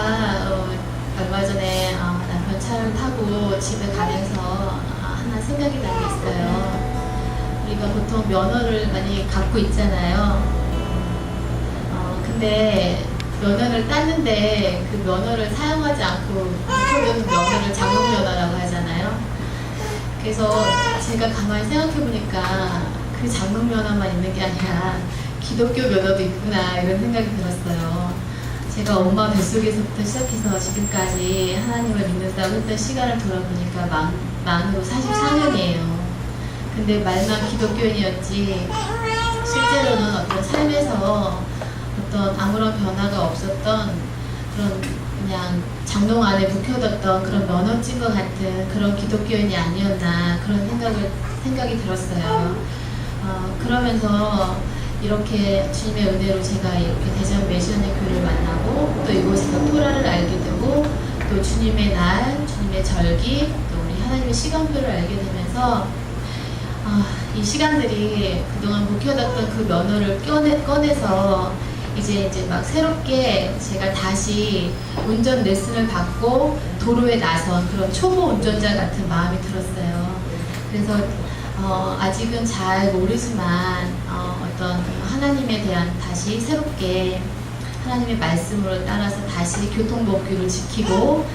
얼마 전에 남편 차를 타고 집에 가면서 하나 생각이 난 게 있어요. 우리가 보통 면허를 많이 갖고 있잖아요. 근데 면허를 땄는데 그 면허를 사용하지 않고 묵혀둔 면허를 장롱면허라고 하잖아요. 그래서 제가 가만히 생각해 보니까 그 장롱면허만 있는 게 아니라 기독교 면허도 있구나 이런 생각이 들었어요. 제가 엄마 뱃속에서부터 시작해서 지금까지 하나님을 믿는다고 했던 시간을 돌아보니까 만으로 44년이에요. 근데 말만 기독교인이었지 실제로는 어떤 삶에서 어떤 아무런 변화가 없었던 그런 그냥 장롱 안에 묵혀뒀던 그런 면허증 것 같은 그런 기독교인이 아니었나 그런 생각이 들었어요. 그러면서 이렇게 주님의 은혜로 제가 이렇게 대전 메시언의 교회를 만나고 또 이곳에서 토라를 알게 되고 또 주님의 날, 주님의 절기, 또 우리 하나님의 시간표를 알게 되면서 이 시간들이 그동안 묵혀뒀던 그 면허를 꺼내서 이제 막 새롭게 제가 다시 운전 레슨을 받고 도로에 나선 그런 초보 운전자 같은 마음이 들었어요. 그래서 아직은 잘 모르지만 어떤 하나님에 대한 다시 새롭게 하나님의 말씀을 따라서 다시 교통법규를 지키고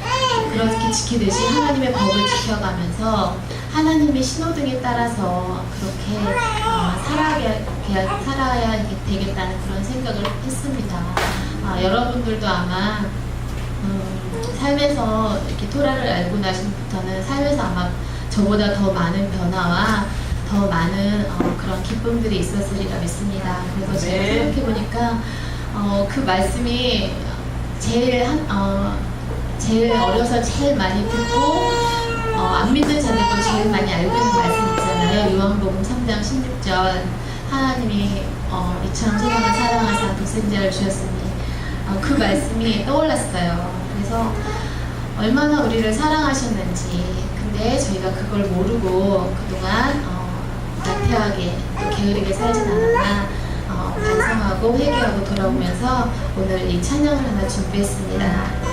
그렇게 지키듯이 하나님의 법을 지켜가면서 하나님의 신호등에 따라서 그렇게 살아야 되겠다는 그런 생각을 했습니다. 여러분들도 아마 삶에서 이렇게 토라를 알고 나서부터는 삶에서 아마 저보다 더 많은 변화와 더 많은 그런 기쁨들이 있었으리라 믿습니다. 그래서 제가 생각해보니까 그 말씀이 제일 어려서 제일 많이 듣고 안 믿는 자들도 제일 많이 알고 있는 말씀 있잖아요. 요한복음 3장 16절 하나님이 이처럼 세상을 사랑하사 독생자를 주셨으니 그 말씀이 떠올랐어요. 그래서 얼마나 우리를 사랑하셨는지 근데 저희가 그걸 모르고 그동안 나태하게 또 게으르게 살진 않았나 반성하고 회개하고 돌아오면서 오늘 이 찬양을 하나 준비했습니다.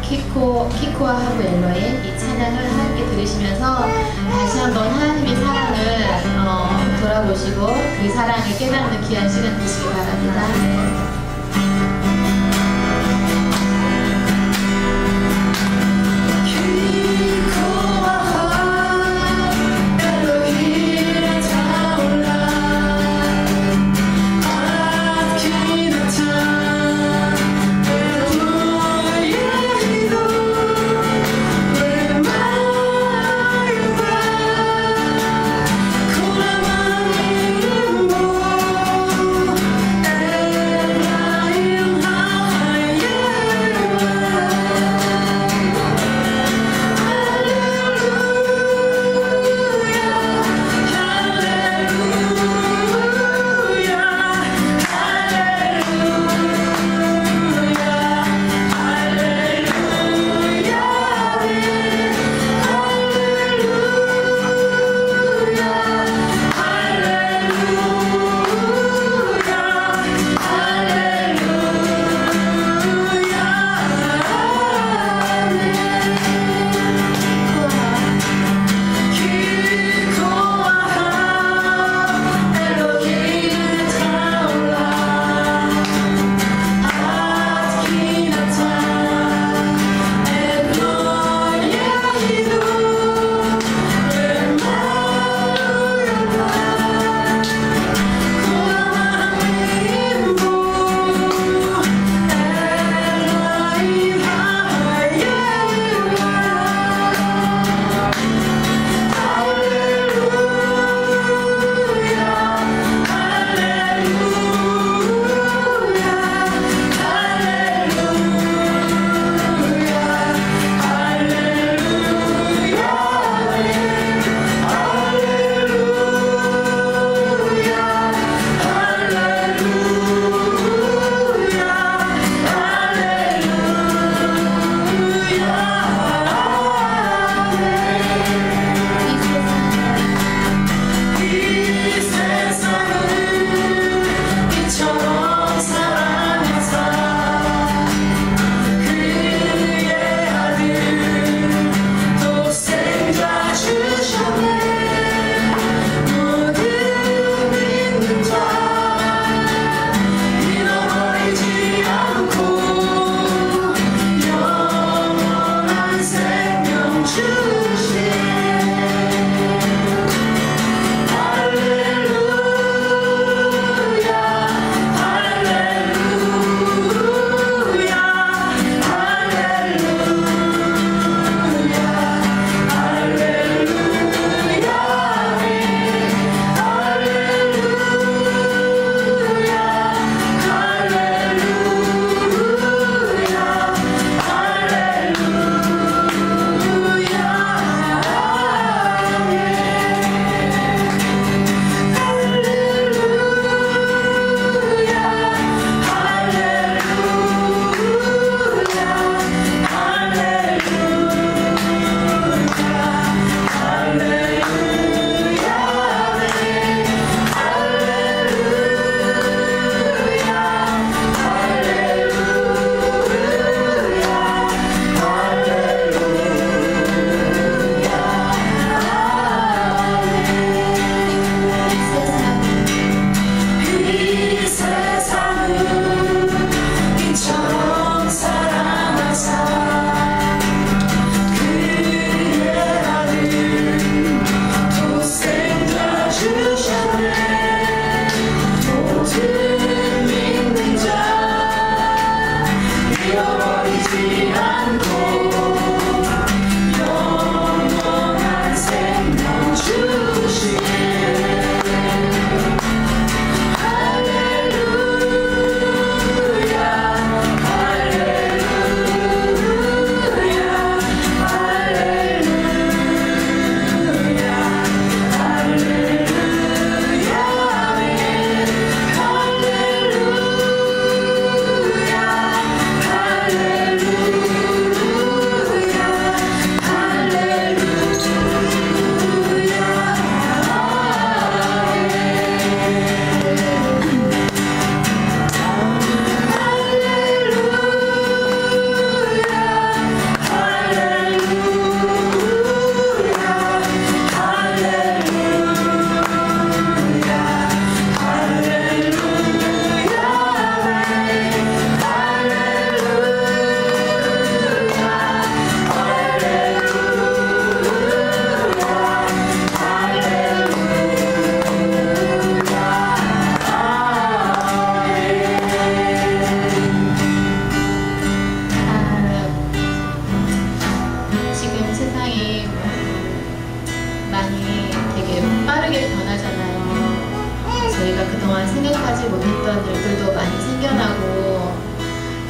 키코와 하브 엘러의 이 찬양을 함께 들으시면서 다시 한번 하나님의 사랑을 돌아보시고 그 사랑을 깨닫는 귀한 시간 되시기 바랍니다.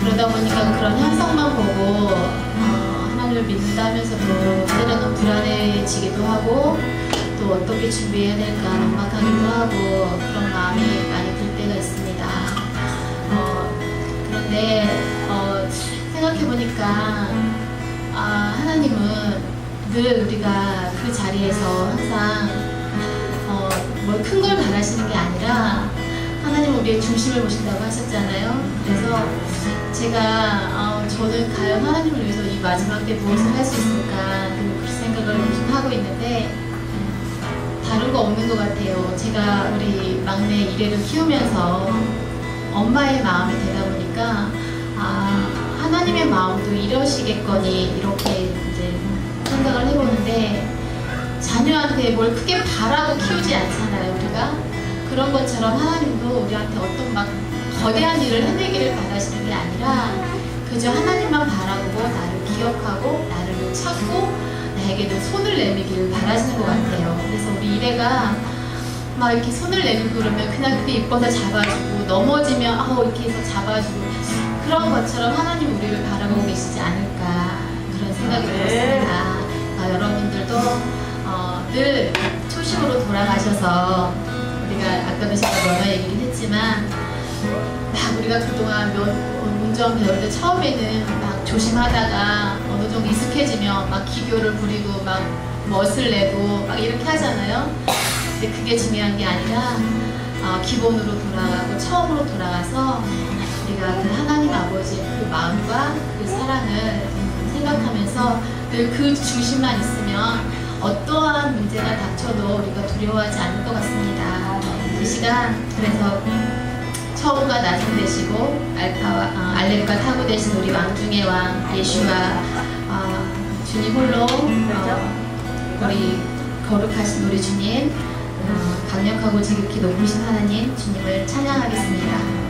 그러다 보니까 그런 현상만 보고 하나님을 믿는다 하면서도 때로는 불안해지기도 하고 또 어떻게 준비해야 될까 막막하기도 하고 그런 마음이 많이 들 때가 있습니다. 그런데 생각해보니까 하나님은 늘 우리가 그 자리에서 항상 뭐 큰 걸 바라시는 게 아니라 하나님은 우리의 중심을 보신다고 하셨잖아요. 그래서 제가 저는 과연 하나님을 위해서 이 마지막 때 무엇을 할 수 있을까 그런 생각을 좀 하고 있는데 다른 거 없는 것 같아요. 제가 우리 막내 이래를 키우면서 엄마의 마음이 되다 보니까 하나님의 마음도 이러시겠거니 이렇게 이제 생각을 해보는데 자녀한테 뭘 크게 바라고 키우지 않잖아요. 우리가 그런 것처럼 하나님도 우리한테 어떤 막 거대한 일을 해내기를 바라시는 게 아니라 그저 하나님만 바라보고 나를 기억하고 나를 찾고 나에게도 손을 내밀기를 바라시는 것 같아요. 그래서 우리 이래가 막 이렇게 손을 내밀고 그러면 그냥 그게 이뻐서 잡아주고 넘어지면 이렇게 해서 잡아주고 그런 것처럼 하나님 우리를 바라보고 계시지 않을까 그런 생각이 들었습니다. 여러분들도 늘 초심으로 돌아가셔서 우리가 아까도 제가 면허 얘기를 했지만 막 우리가 그동안 운전 배울 때 처음에는 막 조심하다가 어느 정도 익숙해지면 막 기교를 부리고 막 멋을 내고 막 이렇게 하잖아요. 근데 그게 중요한 게 아니라 기본으로 돌아가고 처음으로 돌아가서 우리가 그 하나님 아버지의 그 마음과 그 사랑을 생각하면서 늘 그 중심만 있으면 어떠한 문제가 닥쳐도 우리가 두려워하지 않을 것 같습니다. 이 시간 그래서 처음과 나중 되시고 알파와 알렉과 타고 되신 우리 왕중의 왕 예슈와 주님 홀로 우리 거룩하신 우리 주님 강력하고 지극히 높으신 하나님 주님을 찬양하겠습니다.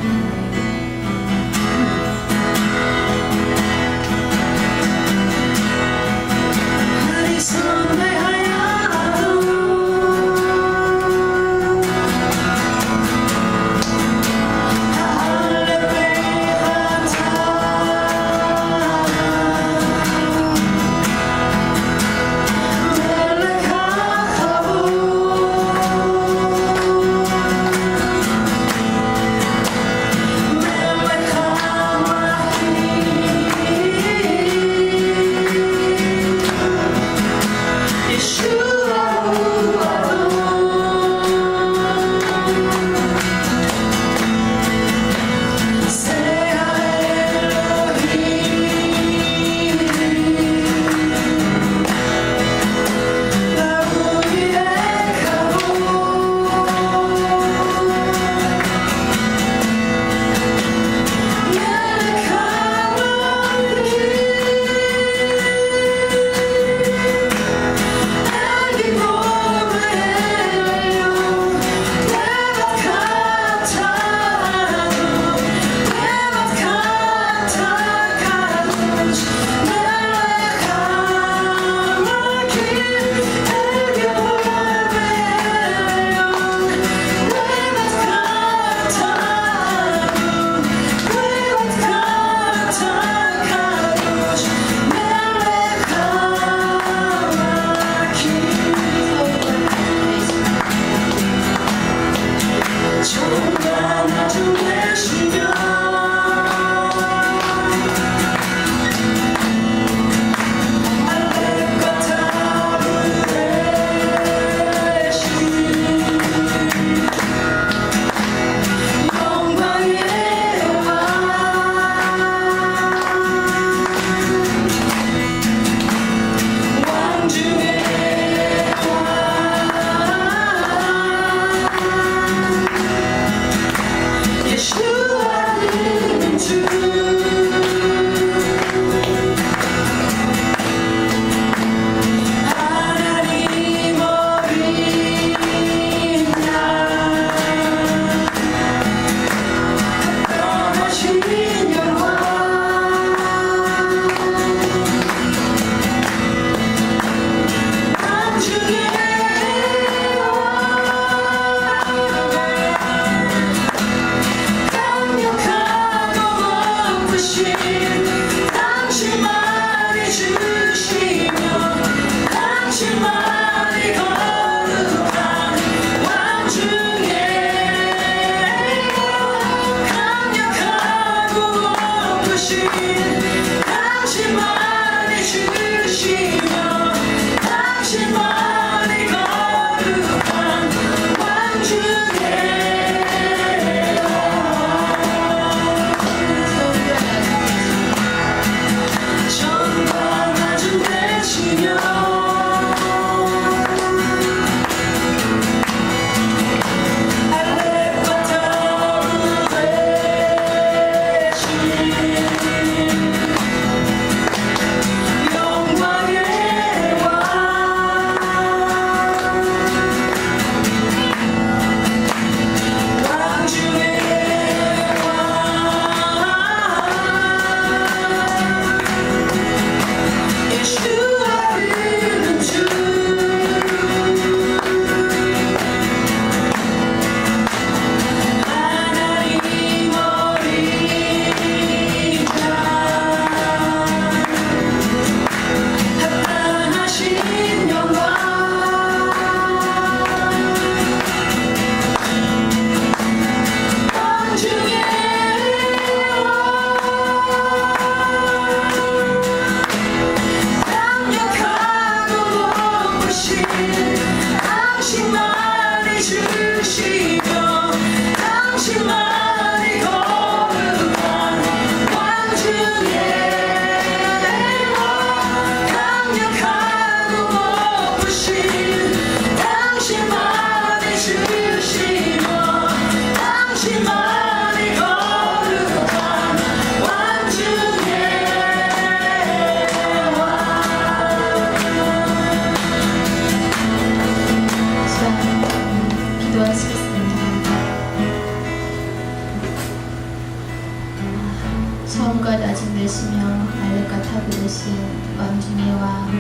처음과 낮은 되시며 날렵과 타부르신 왕중의 왕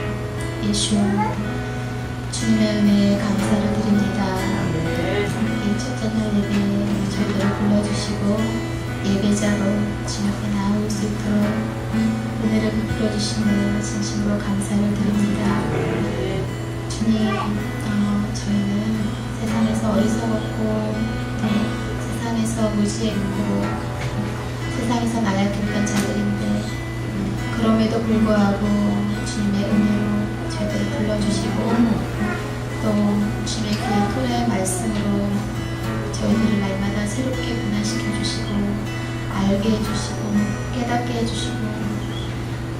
예수 주님의 은혜에 감사를 드립니다. 이 첫째 날 예배 저희들을 불러주시고 예배자로 주님 앞에 나올 수 있도록 은혜를 베풀어 주시는 진심으로 감사를 드립니다. 주님, 저희는 세상에서 어리석었고 세상에서 무지했고 세상에서 나약했던 자들인데 그럼에도 불구하고 주님의 은혜로 저희들을 불러주시고 또 주님의 그 토라의 말씀으로 저희들을 날마다 새롭게 변화시켜 주시고 알게 해주시고 깨닫게 해주시고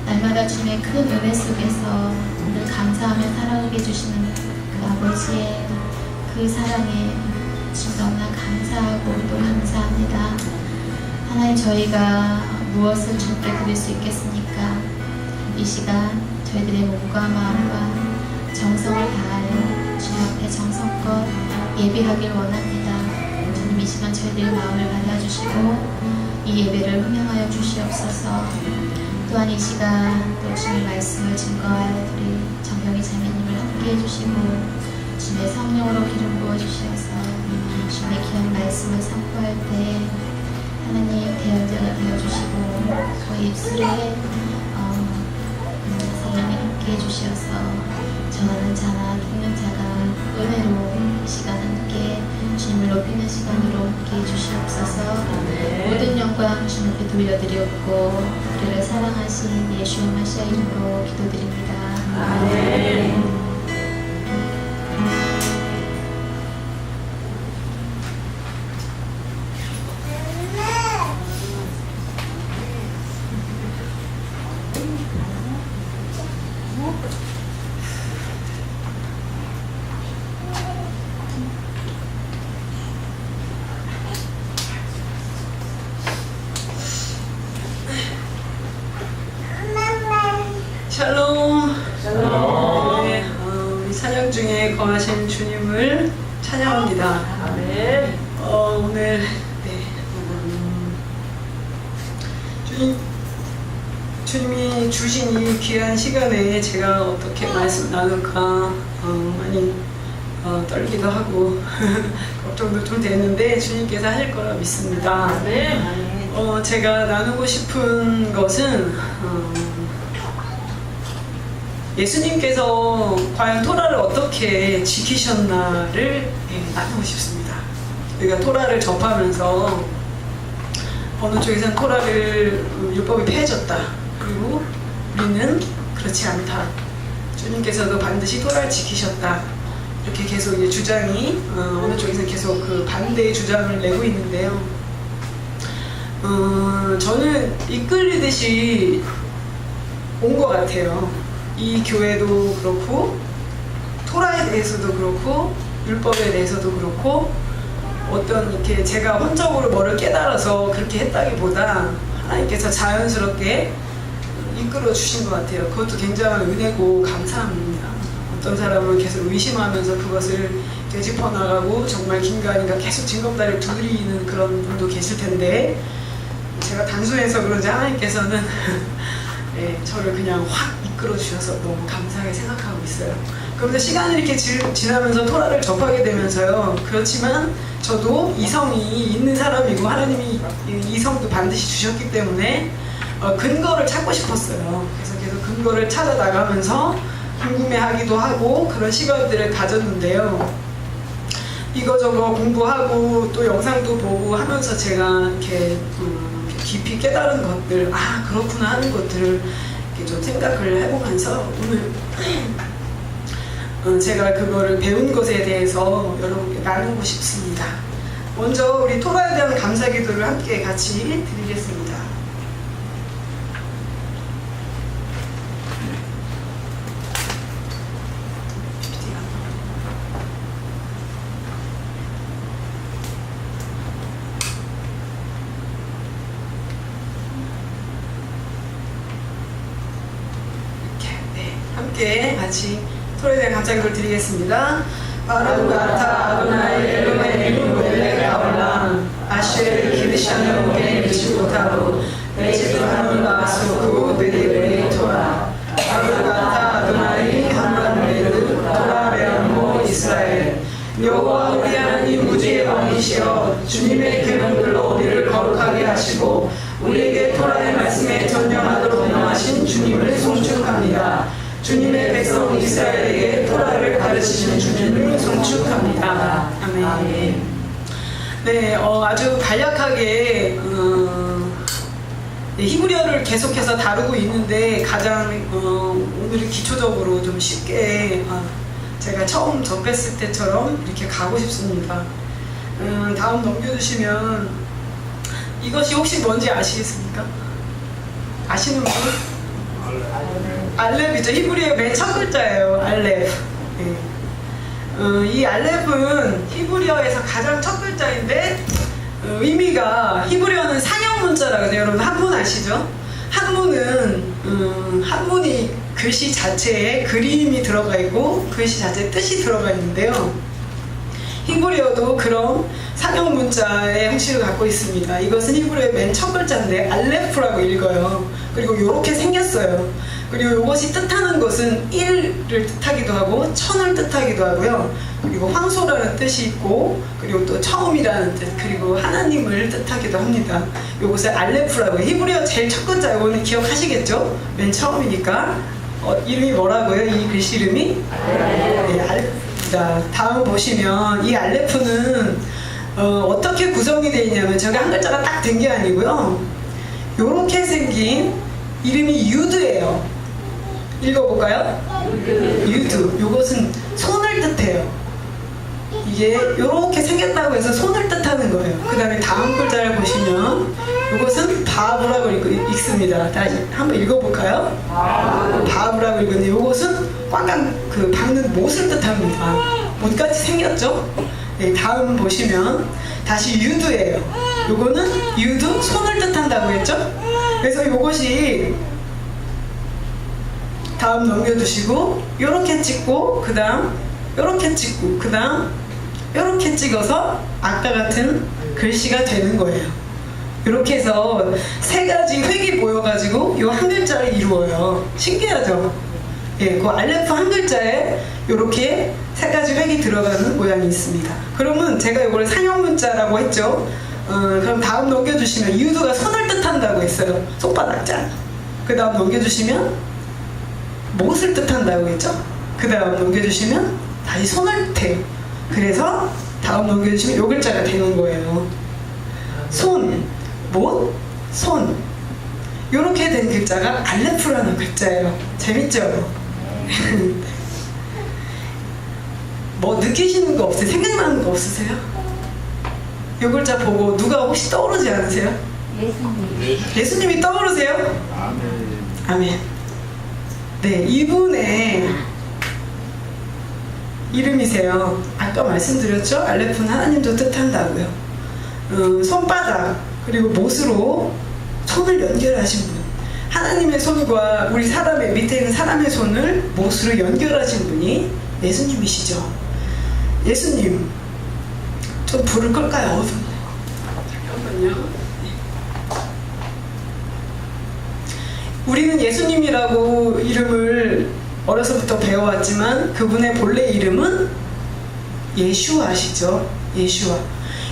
날마다 주님의 큰 은혜 속에서 늘 감사하며 살아가게 해주시는 그 아버지의 그 사랑에 주님 너무나 감사하고 또 감사합니다. 하나님, 저희가 무엇을 주님께 드릴 수 있겠습니까? 이 시간 저희들의 몸과 마음과 정성을 다하여 주님 앞에 정성껏 예배하길 원합니다. 주님, 이 시간 저희들의 마음을 받아주시고 이 예배를 흥행하여 주시옵소서. 또한 이 시간 또 주님의 말씀을 증거할 우리 정경희 자매님을 함께 해주시고 주님의 성령으로 기름 부어주시어서 주님의 귀한 말씀을 선포할 때 하나님 대언자가 되어주시고 그 입술에 성령이 함께 해주시어서 전하는 자나 듣는 자가 은혜로 이 시간 함께 주님을 높이는 시간으로 함께 해주시옵소서. 모든 영광 주님께 돌려드리옵고 우리를 사랑하신 예수와 마시아 이름으로 기도드립니다. 아멘. 샬롬. 네, 우리 찬양 중에 거하신 주님을 찬양합니다. 아멘. 오늘 주님이 주신 이 귀한 시간에 제가 어떻게 말씀 나눌까 많이 떨기도 하고 걱정도 좀 되는데 주님께서 하실 거라 믿습니다. 네. 제가 나누고 싶은 것은 예수님께서 과연 토라를 어떻게 지키셨나를 나누고 싶습니다. 우리가 토라를 접하면서 어느 쪽에서는 토라를 율법이 폐해졌다. 그리고 우리는 그렇지 않다. 주님께서도 반드시 토라를 지키셨다. 이렇게 계속 이제 주장이 어느 쪽에서는 계속 그 반대의 주장을 내고 있는데요. 저는 이끌리듯이 온 것 같아요. 이 교회도 그렇고 토라에 대해서도 그렇고 율법에 대해서도 그렇고 어떤 이렇게 제가 혼적으로 뭐를 깨달아서 그렇게 했다기보다 하나님께서 자연스럽게 이끌어 주신 것 같아요. 그것도 굉장한 은혜고 감사합니다. 어떤 사람은 계속 의심하면서 그것을 되짚어 나가고 정말 김가은이가 계속 징검다리를 두드리는 그런 분도 계실 텐데 제가 단순해서 그런지 하나님께서는 네, 저를 그냥 확 이끌어 주셔서 너무 감사하게 생각하고 있어요. 그런데 시간이 이렇게 지나면서 토라를 접하게 되면서요. 그렇지만 저도 이성이 있는 사람이고 하나님이 이성도 반드시 주셨기 때문에 근거를 찾고 싶었어요. 그래서 계속 근거를 찾아 나가면서 궁금해하기도 하고 그런 시간들을 가졌는데요. 이거저거 공부하고 또 영상도 보고 하면서 제가 이렇게 깊이 깨달은 것들, 아 그렇구나 하는 것들을 이렇게 좀 생각을 해보면서 오늘 제가 그거를 배운 것에 대해서 여러분께 나누고 싶습니다. 먼저 우리 토라에 대한 감사 기도를 함께 같이 드리겠습니다. 함께 같이 토라에 대한 감사 기도를 드리겠습니다. 바라구가타 아도나이 엘로헤inu 엘레가 올라 아쉐르 키르샤노 게르시고타로 베지도 하시고 우리에게 토라의 말씀에 전념하도록 명하신 주님을 송축합니다. 주님의 백성 이스라엘에게 토라를 가르치신 주님을 송축합니다. 아멘. 네, 아주 간략하게 히브리어를 계속해서 다루고 있는데 가장 오늘은 기초적으로 좀 쉽게 제가 처음 접했을 때처럼 이렇게 가고 싶습니다. 다음 넘겨주시면 이것이 혹시 뭔지 아시겠습니까? 아시는 분? 알렙이죠. 히브리어의 맨 첫 글자예요. 알렙. 네. 이 알렙은 히브리어에서 가장 첫 글자인데 의미가 히브리어는 상형 문자라고 해요. 여러분 한문 아시죠? 한문이 글씨 자체에 그림이 들어가 있고 글씨 자체에 뜻이 들어가 있는데요. 히브리어도 그런 상형 문자의 형식을 갖고 있습니다. 이것은 히브리어의 맨 첫 글자인데 알레프라고 읽어요. 그리고 이렇게 생겼어요. 그리고 이것이 뜻하는 것은 1을 뜻하기도 하고 천을 뜻하기도 하고요. 그리고 황소라는 뜻이 있고 그리고 또 처음이라는 뜻 그리고 하나님을 뜻하기도 합니다. 이것을 알레프라고 해요. 히브리어 제일 첫 글자 이거는 기억하시겠죠? 맨 처음이니까 이름이 뭐라고요? 이 글씨 이름이? 네, 알레프입니다. 다음 보시면 이 알레프는 어떻게 구성이 되어 있냐면 저게 한 글자가 딱 된 게 아니고요. 이렇게 생긴 이름이 유드예요. 읽어볼까요? 유드. 이것은 손을 뜻해요. 이게 이렇게 생겼다고 해서 손을 뜻하는 거예요. 그 다음에 다음 글자를 보시면 이것은 바브라고 읽습니다. 다시 한번 읽어볼까요? 바브라고 읽는데 이것은 꽝꽝 박는 못을 뜻합니다. 못같이 생겼죠? 네, 다음 보시면 다시 유드예요. 요거는 유드 손을 뜻한다고 했죠? 그래서 이것이 다음 넘겨주시고 요렇게 찍고 그 다음 요렇게 찍고 그 다음 요렇게 찍어서 아까 같은 글씨가 되는 거예요. 이렇게 해서 세 가지 획이 모여가지고 요 한 글자를 이루어요. 신기하죠? 예, 그 알레프 한 글자에 이렇게 세 가지 획이 들어가는 모양이 있습니다. 그러면 제가 이걸 상형 문자라고 했죠. 그럼 다음 넘겨주시면 유두가 손을 뜻한다고 했어요. 손바닥 짠. 그 다음 넘겨주시면 못을 뜻한다고 했죠. 그 다음 넘겨주시면 다시 손을 뜻해요. 그래서 다음 넘겨주시면 요 글자가 되는 거예요. 손, 못, 손. 요렇게 된 글자가 알레프라는 글자예요. 재밌죠? 뭐 느끼시는 거 없어요? 생각나는 거 없으세요? 요 글자 보고 누가 혹시 떠오르지 않으세요? 예수님이 떠오르세요? 아멘. 네, 이분의 이름이세요. 아까 말씀드렸죠? 알레프는 하나님도 뜻한다고요. 손바닥 그리고 못으로 손을 연결하신 분. 하나님의 손과 우리 사람의 밑에 있는 사람의 손을 못으로 연결하신 분이 예수님이시죠. 예수님 좀 불을 끌까요? 잠깐만요. 우리는 예수님이라고 이름을 어려서부터 배워왔지만 그분의 본래 이름은 예슈아시죠. 예슈아.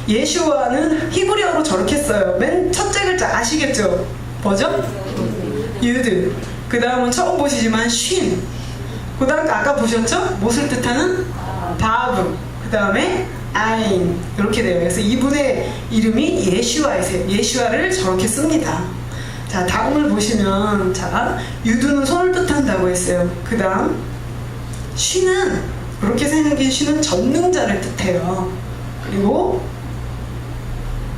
예슈아는 히브리어로 저렇게 써요. 맨 첫째 글자 아시겠죠? 뭐죠? 유드. 그 다음은 처음 보시지만 쉰. 그 다음 아까 보셨죠? 못을 뜻하는 바브. 그 다음에 아인. 이렇게 돼요. 그래서 이분의 이름이 예슈아이세요. 예슈아를 저렇게 씁니다. 자, 다음을 보시면 자, 유두는 손을 뜻한다고 했어요. 그 다음 쉰은 이렇게 생긴 쉰은 전능자를 뜻해요. 그리고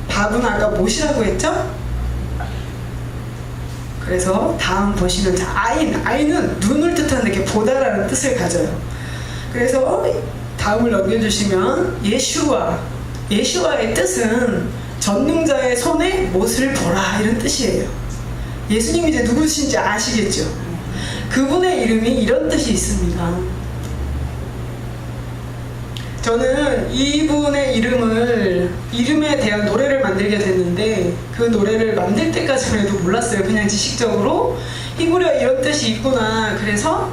밥은 아까 못이라고 했죠? 그래서 다음 보시면 자, 아인은 눈을 뜻하는 게 보다라는 뜻을 가져요. 그래서 다음을 넘겨주시면 예슈아의 뜻은 전능자의 손에 못을 보라 이런 뜻이에요. 예수님이 이제 누구신지 아시겠죠? 그분의 이름이 이런 뜻이 있습니다. 저는 이분의 이름에 대한 노래를 만들게 됐는데 그 노래를 만들 때까지만 해도 몰랐어요. 그냥 지식적으로 히브리어 이런 뜻이 있구나. 그래서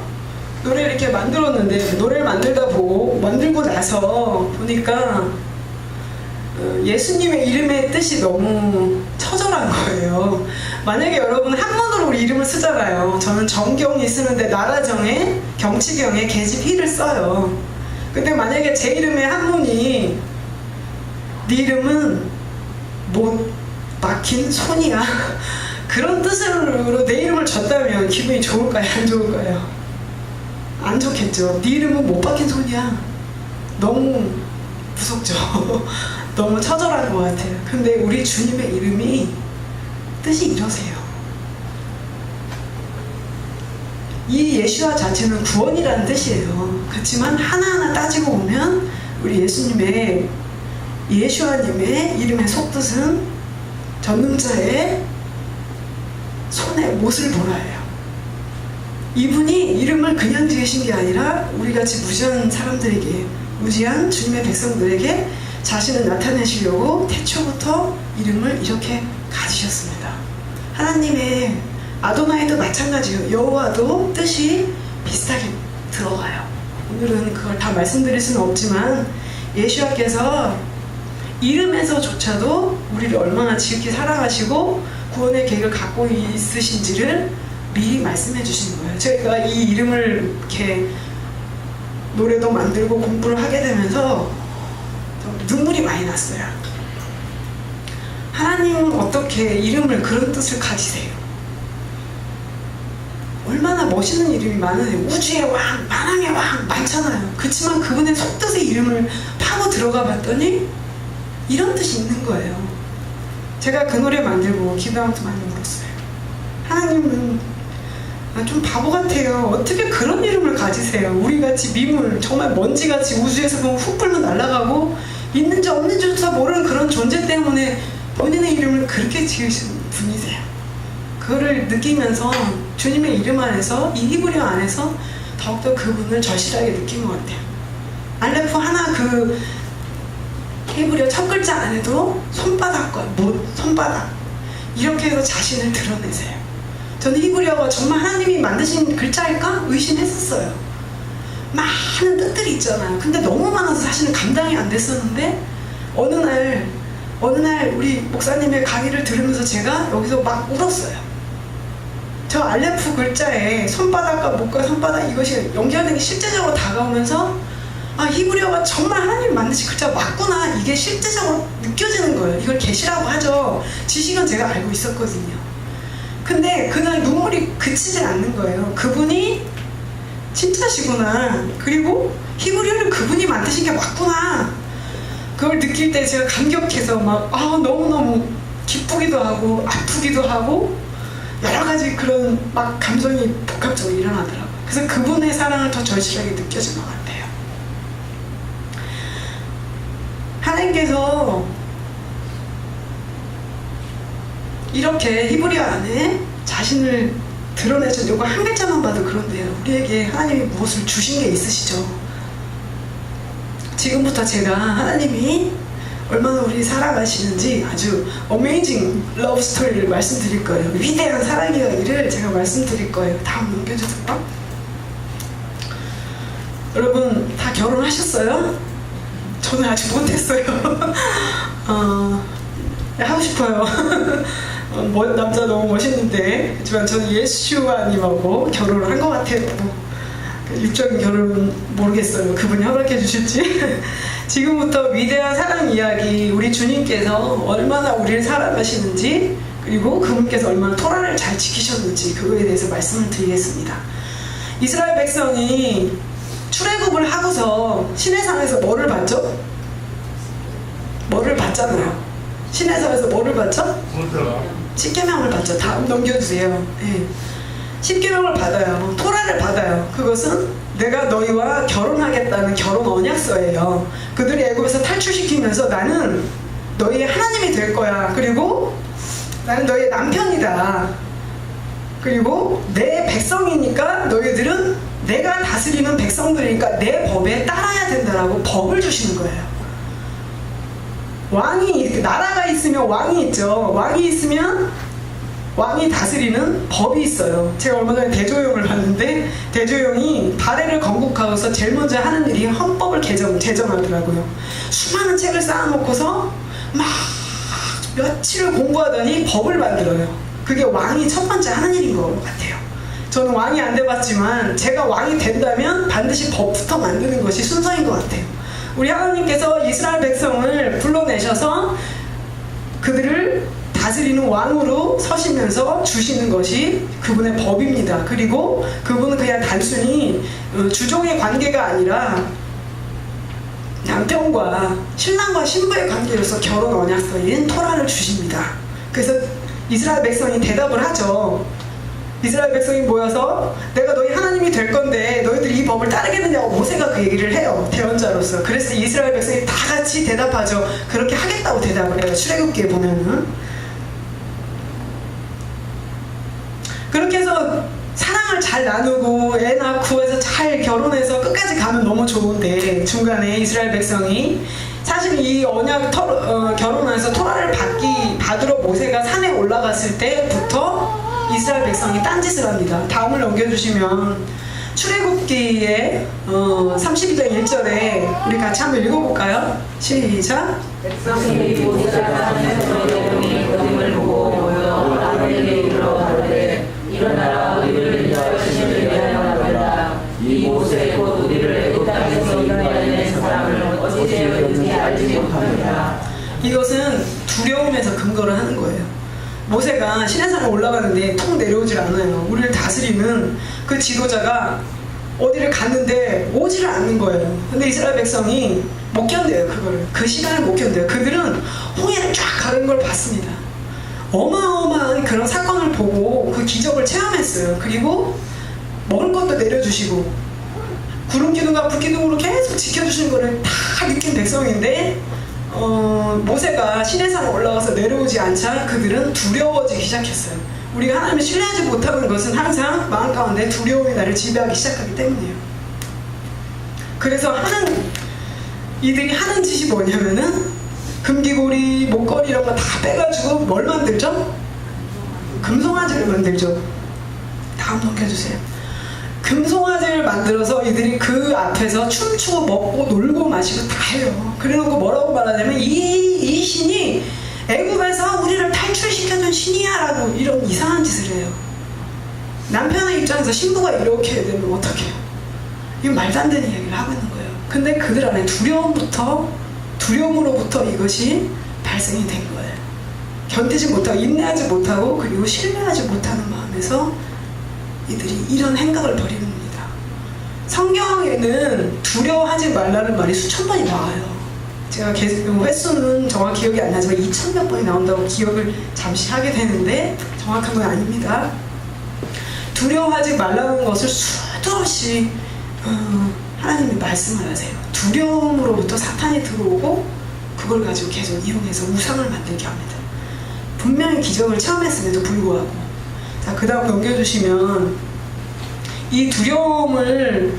노래를 이렇게 만들었는데 노래를 만들고 나서 보니까 예수님의 이름의 뜻이 너무 처절한 거예요. 만약에 여러분 한문으로 우리 이름을 쓰잖아요. 저는 정경이 쓰는데 나라정에 경치경에 계집희를 써요. 근데 만약에 제 이름의 한문이 네 이름은 못 박힌 손이야 그런 뜻으로 내 이름을 줬다면 기분이 좋을까요? 안 좋을까요? 안 좋겠죠. 네 이름은 못 박힌 손이야. 너무 무섭죠. 너무 처절한 것 같아요. 근데 우리 주님의 이름이 뜻이 이러세요. 이 예수와 자체는 구원이라는 뜻이에요. 그렇지만 하나하나 따지고 보면 우리 예수님의 예수아님의 이름의 속뜻은 전능자의 손에 못을 보라예요. 이분이 이름을 그냥 지으신 게 아니라 우리같이 무지한 사람들에게, 무지한 주님의 백성들에게 자신을 나타내시려고 태초부터 이름을 이렇게 가지셨습니다. 하나님의 아도나이도 마찬가지예요. 여호와도 뜻이 비슷하게 들어가요. 오늘은 그걸 다 말씀드릴 수는 없지만 예수와께서 이름에서조차도 우리를 얼마나 지극히 사랑하시고 구원의 계획을 갖고 있으신지를 미리 말씀해 주시는 거예요. 제가 이 이름을 이렇게 노래도 만들고 공부를 하게 되면서 눈물이 많이 났어요. 하나님은 어떻게 이름을 그런 뜻을 가지세요? 얼마나 멋있는 이름이 많으세요. 우주의 왕, 만왕의 왕 많잖아요. 그렇지만 그분의 속뜻의 이름을 파고 들어가 봤더니 이런 뜻이 있는 거예요. 제가 그 노래 만들고 기도하면서 많이 울었어요. 하나님은 좀 바보 같아요. 어떻게 그런 이름을 가지세요? 우리같이 미물, 정말 먼지같이 우주에서 보면 훅 불면 날아가고 있는지 없는지조차 모르는 그런 존재 때문에 본인의 이름을 그렇게 지으신 분이세요. 그거를 느끼면서 주님의 이름 안에서, 이 히브리어 안에서 더욱더 그분을 절실하게 느낀 것 같아요. 알레프 하나 그 히브리어 첫 글자 안에도 손바닥과 못, 손바닥 이렇게 해서 자신을 드러내세요. 저는 히브리어가 정말 하나님이 만드신 글자일까? 의심했었어요. 많은 뜻들이 있잖아요. 근데 너무 많아서 사실은 감당이 안 됐었는데 어느 날 우리 목사님의 강의를 들으면서 제가 여기서 막 울었어요. 저 알레프 글자에 손바닥과 목과 손바닥 이것이 연결되는 게 실제적으로 다가오면서 아, 히브리어가 정말 하나님이 만드신 글자 맞구나, 이게 실제적으로 느껴지는 거예요. 이걸 계시라고 하죠. 지식은 제가 알고 있었거든요. 근데 그날 눈물이 그치질 않는 거예요. 그분이 진짜시구나, 그리고 히브리어를 그분이 만드신 게 맞구나, 그걸 느낄 때 제가 감격해서 막 너무너무 기쁘기도 하고 아프기도 하고 여러 가지 그런 막 감정이 복합적으로 일어나더라고요. 그래서 그분의 사랑을 더 절실하게 느껴진 것 같아요. 하나님께서 이렇게 히브리어 안에 자신을 드러내준 이거 한 글자만 봐도 그런데요. 우리에게 하나님이 무엇을 주신 게 있으시죠. 지금부터 제가 하나님이 얼마나 우리 사랑하시는지 아주 어메이징 러브 스토리를 말씀드릴 거예요. 위대한 사랑 이야기를 제가 말씀드릴 거예요. 다음 넘겨주세요. 여러분 다 결혼하셨어요? 저는 아직 못했어요. 하고 싶어요. 남자 너무 멋있는데, 하지만 저는 예수아님하고 결혼을 한 것 같아요. 육적인 결혼은 모르겠어요. 그분이 허락해 주실지. 지금부터 위대한 사랑 이야기, 우리 주님께서 얼마나 우리를 사랑하시는지, 그리고 그분께서 얼마나 토라를 잘 지키셨는지 그거에 대해서 말씀을 드리겠습니다. 이스라엘 백성이 출애굽을 하고서 시내산에서 뭐를 봤죠? 뭐를 봤잖아요. 시내산에서 뭐를 봤죠? 십계명을 받죠. 다음 넘겨주세요. 네. 십계명을 받아요. 토라를 받아요. 그것은 내가 너희와 결혼하겠다는 결혼 언약서예요. 그들이 애굽에서 탈출시키면서 나는 너희의 하나님이 될 거야. 그리고 나는 너희의 남편이다. 그리고 내 백성이니까 너희들은 내가 다스리는 백성들이니까 내 법에 따라야 된다라고 법을 주시는 거예요. 왕이, 나라가 있으면 왕이 있죠. 왕이 있으면 왕이 다스리는 법이 있어요. 제가 얼마 전에 대조영을 봤는데 대조영이 발해를 건국하고서 제일 먼저 하는 일이 헌법을 제정하더라고요. 수많은 책을 쌓아놓고서 막 며칠을 공부하더니 법을 만들어요. 그게 왕이 첫 번째 하는 일인 것 같아요. 저는 왕이 안 돼봤지만 제가 왕이 된다면 반드시 법부터 만드는 것이 순서인 것 같아요. 우리 하나님께서 이스라엘 백성을 불러내셔서 그들을 다스리는 왕으로 서시면서 주시는 것이 그분의 법입니다. 그리고 그분은 그냥 단순히 주종의 관계가 아니라 남편과 신랑과 신부의 관계로서 결혼 언약서인 토라를 주십니다. 그래서 이스라엘 백성이 대답을 하죠. 이스라엘 백성이 모여서 내가 너희 하나님이 될 건데 너희들이 이 법을 따르겠느냐고 모세가 그 얘기를 해요. 대언자로서. 그래서 이스라엘 백성이 다 같이 대답하죠. 그렇게 하겠다고 대답을 해요. 출애굽기에 보면은. 그렇게 해서 사랑을 잘 나누고 애 낳고 해서 잘 결혼해서 끝까지 가면 너무 좋은데 중간에 이스라엘 백성이 사실 이 언약 결혼해서 토라를 받으러 모세가 산에 올라갔을 때부터 이스라엘 백성이 딴짓을 합니다. 다음을 넘겨주시면 출애굽기에 32장 1절에 우리 같이 한번 읽어볼까요? 시작. 백성이 모세가 산에서 내려오니 그림을 보고 모여 아들에게 이르러 가로되 일어나라 우리를 위하여 신을 위하여 나가라. 이 모세 곧 우리를 애굽 땅에서 인도하여 사람을 어찌 되었는지 알지 못합니다. 이것은 두려움에서 근거를 하는 거예요. 모세가 시내산에 올라가는데 통 내려오질 않아요. 우리를 다스리는 그 지도자가 어디를 갔는데 오지를 않는 거예요. 근데 이스라엘 백성이 못 견뎌요. 그거를. 그 시간을 못 견뎌요. 그들은 홍해를 쫙 가는 걸 봤습니다. 어마어마한 그런 사건을 보고 그 기적을 체험했어요. 그리고 먹을 것도 내려주시고 구름 기둥과 불 기둥으로 계속 지켜주시는 거를 다 느낀 백성인데 모세가 시내산에 올라가서 내려오지 않자 그들은 두려워지기 시작했어요. 우리가 하나님을 신뢰하지 못하는 것은 항상 마음 가운데 두려움이 나를 지배하기 시작하기 때문이에요. 그래서 이들이 하는 짓이 뭐냐면은 금기고리, 목걸이 이런 거 다 빼가지고 뭘 만들죠? 금송아지를 만들죠. 다음 넘겨주세요. 금송아지를 만들어서 이들이 그 앞에서 춤추고 먹고 놀고 마시고 다 해요. 그래놓고 뭐라고 말하냐면 이 신이 애굽에서 우리를 탈출시켜준 신이야 라고 이런 이상한 짓을 해요. 남편의 입장에서 신부가 이렇게 해야 되면 어떡해요? 이건 말도 안 되는 이야기를 하고 있는 거예요. 근데 그들 안에 두려움으로부터 이것이 발생이 된 거예요. 견디지 못하고 인내하지 못하고 그리고 신뢰하지 못하는 마음에서 이들이 이런 행각을 벌이는 겁니다. 성경에는 두려워하지 말라는 말이 수천 번이 나와요. 제가 횟수는 정확히 기억이 안 나지만 2000몇 번이 나온다고 기억을 잠시 하게 되는데 정확한 건 아닙니다. 두려워하지 말라는 것을 수도 없이 하나님이 말씀을 하세요. 두려움으로부터 사탄이 들어오고 그걸 가지고 계속 이용해서 우상을 만들게 합니다. 분명히 기적을 체험했음에도 불구하고. 자, 그 다음 넘겨주시면 이 두려움을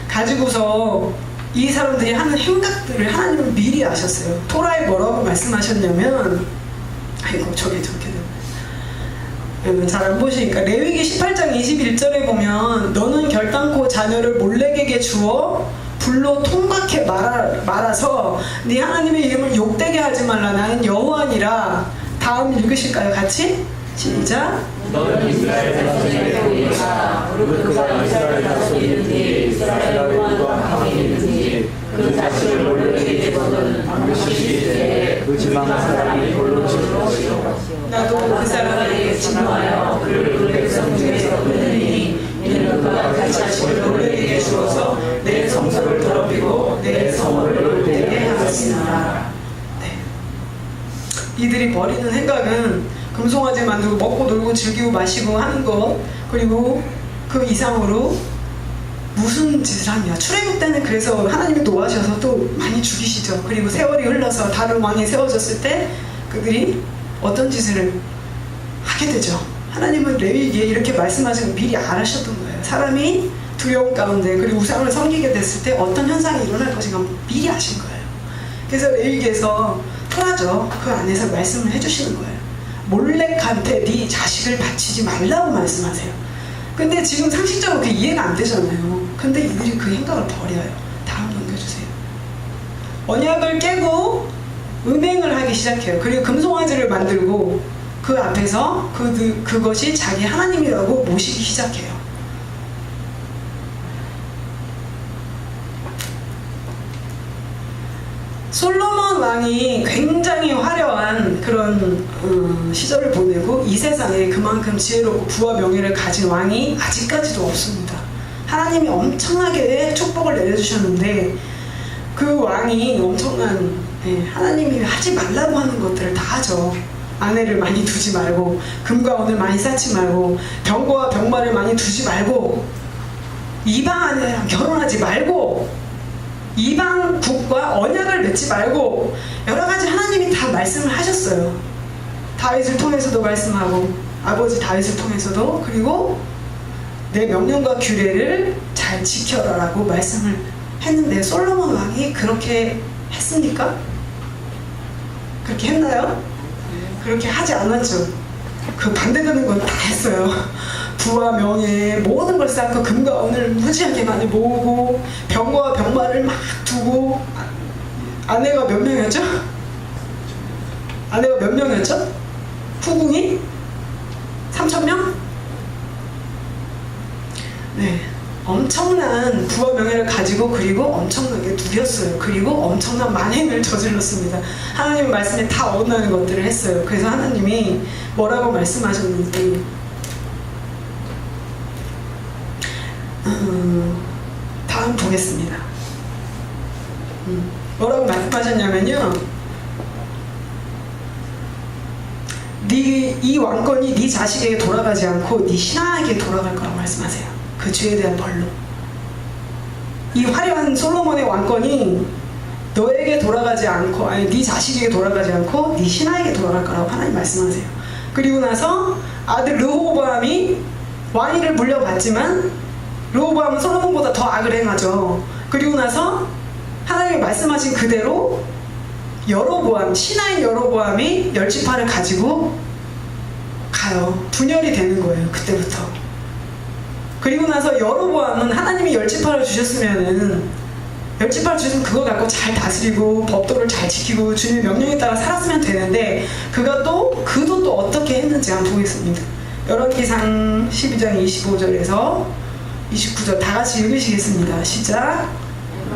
가지고서 이 사람들이 하는 행각들을 하나님은 미리 아셨어요. 토라에 뭐라고 말씀하셨냐면 저게 잘 안 보시니까 레위기 18장 21절에 보면 너는 결단코 자녀를 몰렉에게 주어 불로 통각해 말아서 네 하나님의 이름을 욕되게 하지 말라. 나는 여호와니라. 다음 읽으실까요? 같이? 시작. 너는 이스라엘 백성에게 일어나 그가 이스라엘 백성이든지 이스라엘 왕과 함이든지 그 자식을 몰래에게 줘서는 반드시 이제 그 지망한 사람이 돌로 칠 것이요 나도 그 사람에게 진노하여 그를 그 백성 중에서 끊으니 이는 그가 그 자식을 몰래에게 주어서 내 성소를 더럽히고 내 성을 욕되게 하였으나. 이들이 벌이는 행각은 금송아지 만들고 먹고 놀고 즐기고 마시고 하는 것, 그리고 그 이상으로 무슨 짓을 하냐. 출애굽 때는 그래서 하나님이 노하셔서 또 많이 죽이시죠. 그리고 세월이 흘러서 다른 왕이 세워졌을 때 그들이 어떤 짓을 하게 되죠. 하나님은 레위기에 이렇게 말씀하시고 미리 알으셨던 거예요. 사람이 두려움 가운데 그리고 우상을 섬기게 됐을 때 어떤 현상이 일어날 것인가 미리 아신 거예요. 그래서 레위기에서 토라죠. 그 안에서 말씀을 해주시는 거예요. 몰렉한테 네 자식을 바치지 말라고 말씀하세요. 근데 지금 상식적으로 그게 이해가 안 되잖아요. 근데 이들이 그 행각을 버려요. 다음 넘겨주세요. 언약을 깨고 은행을 하기 시작해요. 그리고 금송아지를 만들고 그 앞에서 그것이 자기 하나님이라고 모시기 시작해요. 솔로몬 왕이 굉장히 화려한 그런 시절을 보내고 이 세상에 그만큼 지혜롭고 부와 명예를 가진 왕이 아직까지도 없습니다. 하나님이 엄청나게 축복을 내려주셨는데 그 왕이 엄청난 하나님이 하지 말라고 하는 것들을 다 하죠. 아내를 많이 두지 말고 금과 은을 많이 쌓지 말고 병거와 병마를 많이 두지 말고 이방 아내랑 결혼하지 말고 이방국과 언약을 맺지 말고 여러 가지 하나님이 다 말씀을 하셨어요. 다윗을 통해서도 말씀하고 아버지 다윗을 통해서도 그리고 내 명령과 규례를 잘 지켜라라고 말씀을 했는데 솔로몬 왕이 그렇게 했습니까? 그렇게 했나요? 그렇게 하지 않았죠. 그 반대되는 건 다 했어요. 부와 명예 모든 걸 쌓고 금과 은을 무지하게 많이 모으고 병과 병마를 막 두고 아내가 몇 명이었죠? 아내가 몇 명이었죠? 후궁이? 3,000명? 네, 엄청난 부와 명예를 가지고 그리고 엄청나게 누렸어요. 그리고 엄청난 만행을 저질렀습니다. 하나님 말씀에 다 어긋나는 것들을 했어요. 그래서 하나님이 뭐라고 말씀하셨는지 다음 보겠습니다. 뭐라고 말씀하셨냐면요, 이 왕권이 네 자식에게 돌아가지 않고 네 신하에게 돌아갈 거라고 말씀하세요. 그 죄에 대한 벌로. 이 화려한 솔로몬의 왕권이 너에게 돌아가지 않고 네 자식에게 돌아가지 않고 네 신하에게 돌아갈 거라고 하나님 말씀하세요. 그리고 나서 아들 르호보암이 왕위를 물려받지만 르호보암은 솔로몬보다 더 악을 행하죠. 그리고 나서 하나님이 말씀하신 그대로 여로보암, 신하인 여로보암이 열지파를 가지고 가요. 분열이 되는 거예요. 그때부터. 그리고 나서 여로보암은 하나님이 열지파를 주셨으면은 열지파를 주신 그거 갖고 잘 다스리고 법도를 잘 지키고 주님의 명령에 따라 살았으면 되는데 그도 또 어떻게 했는지 한번 보겠습니다. 열왕기상 12장 25절에서 29절 다 같이 읽으시겠습니다. 시작.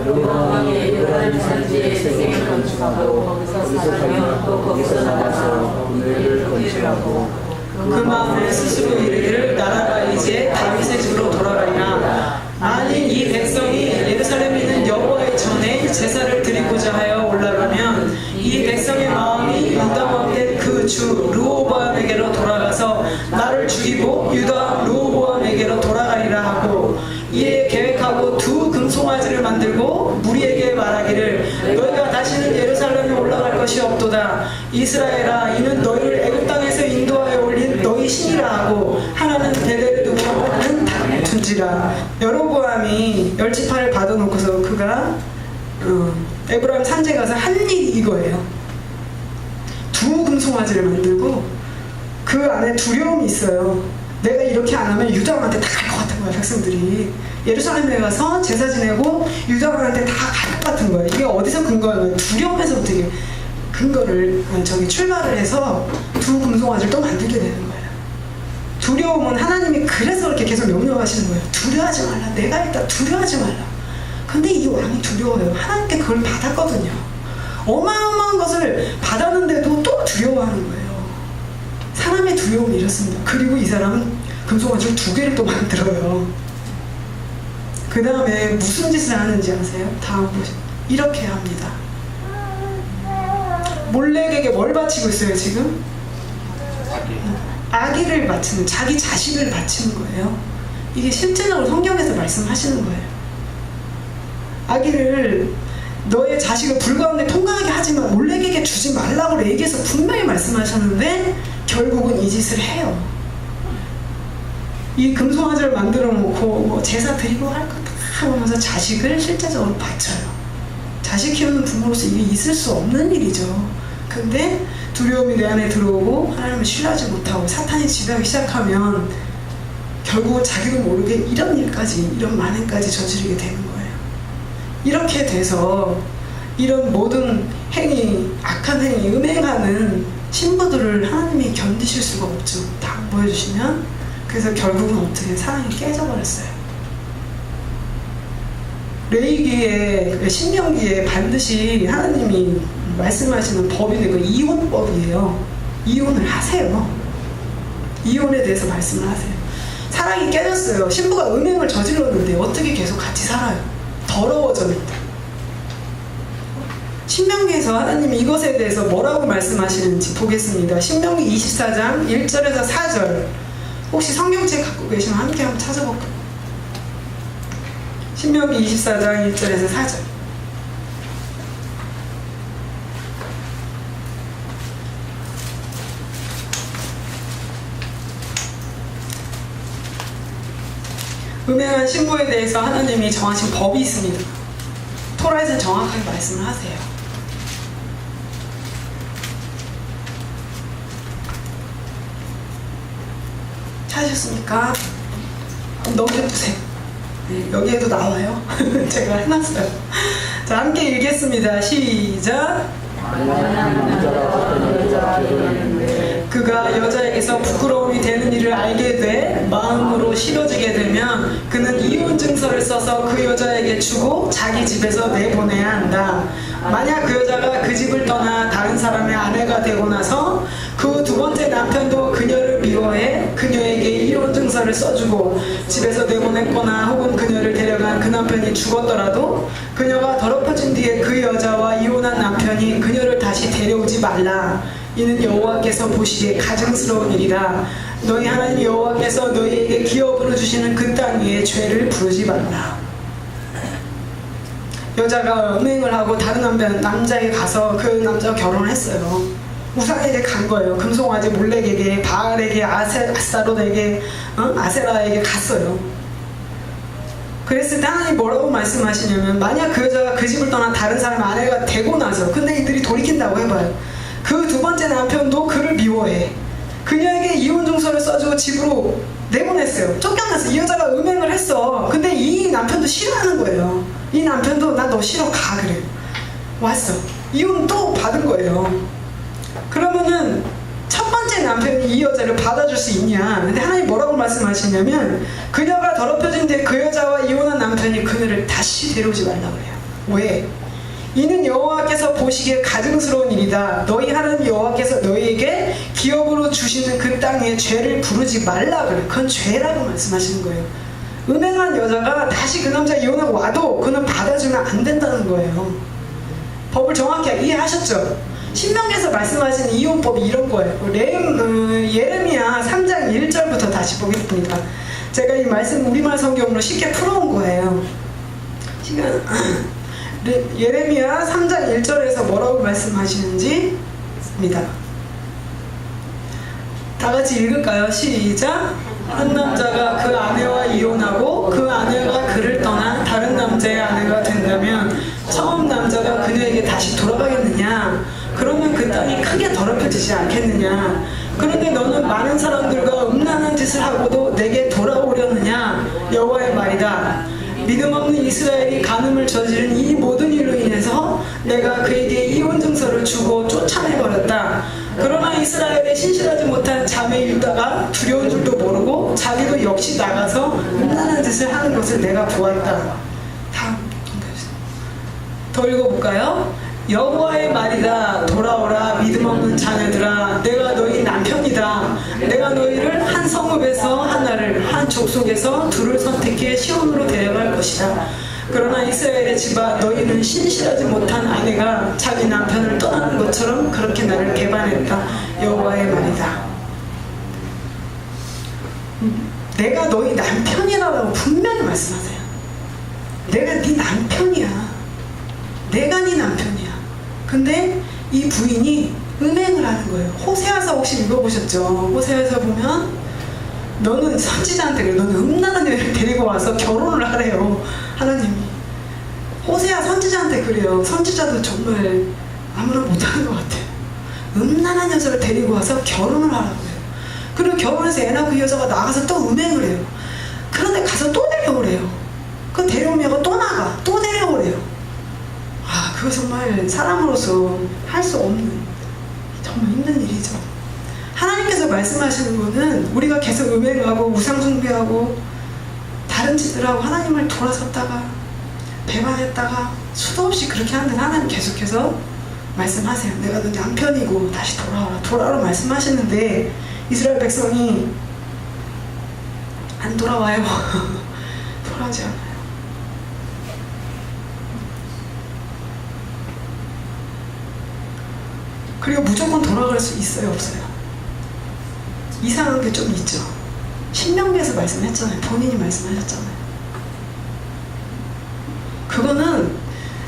왕이 요단 산지에 생을 건축하고 거기서 살며 또 거기서 나가서 군대를 건축하고 그 마음에 스스로 이르기를 나라가 이제 다윗의 집으로 돌아가리라. 만일 이 백성이 예루살렘에 있는 여호와의 전에 제사를 드리고자 하여 올라가면 이 백성의 마음이 유다 왕된 그 주 르호보암에게로 돌아가서 나를 죽이고 유다 르호보암에게로 돌아가리라 하고 이에 계획하고 두 금송아지를 만들고 무리에게 말하기를 너희가 다시는 예루살렘에 올라갈 것이 없도다. 이스라엘아, 이는 너희를 애굽 땅에서 인도하여 올린 너희 신이라 하고 하나는 베델에 두고 하나는 단에 둔지라. 여로보암이 열지파를 받아놓고서 그가 에브라임 산지에 가서 한 일이 이거예요. 두 금송아지를 만들고 그 안에 두려움이 있어요. 내가 이렇게 안 하면 유다왕한테 다 갈 것 같은 거예요. 백성들이 예루살렘에 가서 제사 지내고 유다왕한테 다 갈 것 같은 거예요. 이게 어디서 근거하면 두려움에서부터 이게 근거를 출발을 해서 두 금송아지를 또 만들게 되는 거예요. 두려움은 하나님이 그래서 이렇게 계속 명령하시는 거예요. 두려워하지 말라. 내가 있다. 두려워하지 말라. 근데 이 왕이 두려워요. 하나님께 그걸 받았거든요. 어마어마한 것을 받았는데도 또 두려워하는 거예요. 사람의 두려움이 이렇습니다. 그리고 이 사람은 금송아지를 2개를 또 만들어요. 그 다음에 무슨 짓을 하는지 아세요? 다음 보시죠. 이렇게 합니다. 몰렉에게 뭘 바치고 있어요 지금? 아기를 바치는, 자기 자식을 바치는 거예요. 이게 실제적으로 성경에서 말씀하시는 거예요. 아기를 너의 자식을 불 가운데 통과하게 하지만 몰렉에게 주지 말라고 얘기해서 분명히 말씀하셨는데 결국은 이 짓을 해요. 이 금송아지를 만들어 놓고 뭐 제사 드리고 할 거 다 하면서 자식을 실제적으로 바쳐요. 자식 키우는 부모로서 이게 있을 수 없는 일이죠. 근데 두려움이 내 안에 들어오고 하나님을 신뢰하지 못하고 사탄이 지배하기 시작하면 결국은 자기도 모르게 이런 일까지, 이런 만행까지 저지르게 되는 거예요. 이렇게 돼서 이런 모든 행위, 악한 행위, 음행하는 신부들을 하나님이 견디실 수가 없죠. 다 보여주시면. 그래서 결국은 어떻게 사랑이 깨져버렸어요. 레위기에, 신명기에 반드시 하나님이 말씀하시는 법이 그 이혼법이에요. 이혼을 하세요. 이혼에 대해서 말씀을 하세요. 사랑이 깨졌어요. 신부가 음행을 저질렀는데 어떻게 계속 같이 살아요? 더러워졌는데. 신명기에서 하나님이 이것에 대해서 뭐라고 말씀하시는지 보겠습니다. 신명기 24장 1절에서 4절. 혹시 성경책 갖고 계시면 함께 한번 찾아볼까요? 신명기 24장 1절에서 4절. 음행한 신부에 대해서 하나님이 정하신 법이 있습니다. 토라에서 정확하게 말씀을 하세요. 찾으셨습니까? 넘겨보세요. 네, 여기에도 나와요. 제가 해놨어요. 자, 함께 읽겠습니다. 시작. 그가 여자에게서 부끄러움이 되는 일을 알게 돼 마음으로 싫어지게 되면 그는 이혼 증서를 써서 그 여자에게 주고 자기 집에서 내보내야 한다. 만약 그 여자가 그 집을 떠나 다른 사람의 아내가 되고 나서 그 두 번째 남편도 그녀를 미워해 그녀에게 이혼 증서를 써주고 집에서 내보냈거나 혹은 그녀를 데려간 그 남편이 죽었더라도 그녀가 더럽혀진 뒤에 그 여자와 이혼한 남편이 그녀를 다시 데려오지 말라. 이는 여호와께서 보시기에 가증스러운 일이라. 너희 하나님 여호와께서 너희에게 기업으로 주시는 그 땅 위에 죄를 부르지 말라. 여자가 음행을 하고 다른 남자에게 가서 그 남자와 결혼을 했어요. 우상에게 간 거예요. 금송아지 몰렉에게, 바알에게, 아스타롯에게, 아세라에게 갔어요. 그랬을 때 하나님 뭐라고 말씀하시냐면, 만약 그 여자가 그 집을 떠나 다른 사람 아내가 되고 나서, 근데 이들이 돌이킨다고 해봐요. 그 두 번째 남편도 그를 미워해. 그녀에게 이혼 증서를 써주고 집으로 내보냈어요. 쫓겨났어. 이 여자가 음행을 했어. 근데 이 남편도 싫어하는 거예요. 이 남편도 나 너 싫어 가 그래. 왔어. 이혼 또 받은 거예요. 그러면은 첫 번째 남편이 이 여자를 받아줄 수 있냐? 근데 하나님 뭐라고 말씀하시냐면, 그녀가 더럽혀진 뒤에 그 여자와 이혼한 남편이 그녀를 다시 데려오지 말라고 그래요. 왜? 이는 여호와께서 보시기에 가증스러운 일이다. 너희 하나님 여호와께서 너희에게 기업으로 주시는 그 땅에 죄를 부르지 말라 그래. 그건 죄라고 말씀하시는 거예요. 음행한 여자가 다시 그 남자 이혼하고 와도 그는 받아주면 안 된다는 거예요. 법을 정확히 이해하셨죠? 신명기에서 말씀하시는 이혼법이 이런 거예요. 예레미야 3장 1절부터 다시 보겠습니다. 제가 이 말씀 우리말 성경으로 쉽게 풀어온 거예요. 예레미야 3장 1절에서 뭐라고 말씀하시는지 입니다. 다 같이 읽을까요? 시작. 한 남자가 그 아내와 이혼하고 그 아내가 그를 떠나 다른 남자의 아내가 된다면 처음 남자가 그녀에게 다시 돌아가겠느냐? 그러면 그 땅이 크게 더럽혀지지 않겠느냐? 그런데 너는 많은 사람들과 음란한 짓을 하고도 내게 돌아오려느냐? 여호와의 말이다. 믿음 없는 이스라엘이 간음을 저지른 이 모든 일로 인해서 내가 그에게 이혼 증서를 주고 쫓아내버렸다. 그러나 이스라엘에 신실하지 못한 자매 유다가 두려운 줄도 모르고 자기도 역시 나가서 음란한 짓을 하는 것을 내가 보았다. 다음 더 읽어볼까요? 여호와의 말이다. 돌아오라 믿음 없는 자녀들아, 내가 너희 남편이다. 내가 너희를 한 성읍에서 하나를, 한 족속에서 둘을 선택해 시온으로 데려갈 것이다. 그러나 이스라엘의 집아, 너희는 신실하지 못한 아내가 자기 남편을 떠나는 것처럼 그렇게 나를 배반했다. 여호와의 말이다. 내가 너희 남편이라고 분명히 말씀하세요. 내가 네 남편이야. 내가 네 남편이야. 근데 이 부인이 음행을 하는 거예요. 호세아서 혹시 읽어보셨죠? 호세아서 보면 너는 선지자한테 그래. 너는 음란한 여인을 데리고 와서 결혼을 하래요. 하나님이. 호세아 선지자한테 그래요. 선지자도 정말 아무나 못하는 것 같아요. 음란한 여자를 데리고 와서 결혼을 하라고 해요. 그리고 결혼해서 애 낳고 그 여자가 나가서 또 음행을 해요. 그런데 가서 또 데려오래요. 그 데려오면 또 나가. 또 데려오래요. 아, 그거 정말 사람으로서 할 수 없는 정말 힘든 일이죠. 하나님께서 말씀하시는 거는 우리가 계속 음행하고 우상숭배하고 다른 짓들하고 하나님을 돌아섰다가 배반했다가 수도 없이 그렇게 하는데 하나님 계속해서 말씀하세요. 내가 너 남편이고 다시 돌아오라 말씀하시는데 이스라엘 백성이 안 돌아와요. 돌아오지 않아요. 그리고 무조건 돌아갈 수 있어요, 없어요? 이상한 게 좀 있죠. 신명기에서 말씀했잖아요. 본인이 말씀하셨잖아요. 그거는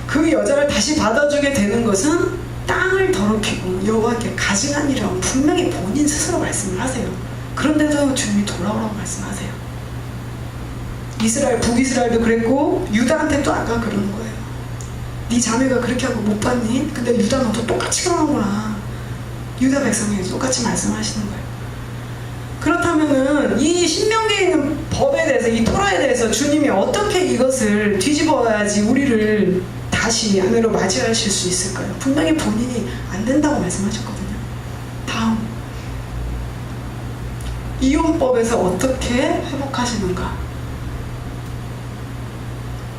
그 여자를 다시 받아주게 되는 것은 땅을 더럽히고 여호와께 가증한 일이라고 분명히 본인 스스로 말씀을 하세요. 그런데도 주님이 돌아오라고 말씀하세요. 이스라엘, 북이스라엘도 그랬고 유다한테 또 아까 그러는 거예요. 네 자매가 그렇게 하고 못 봤니? 근데 유다 너도 똑같이 그러는구나. 유다 백성에게 똑같이 말씀하시는 거예요. 그렇다면은 이 신명기에 있는 법에 대해서, 이 토라에 대해서 주님이 어떻게 이것을 뒤집어야지 우리를 다시 아내로 맞이하실 수 있을까요? 분명히 본인이 안 된다고 말씀하셨거든요. 다음, 이혼법에서 어떻게 회복하시는가?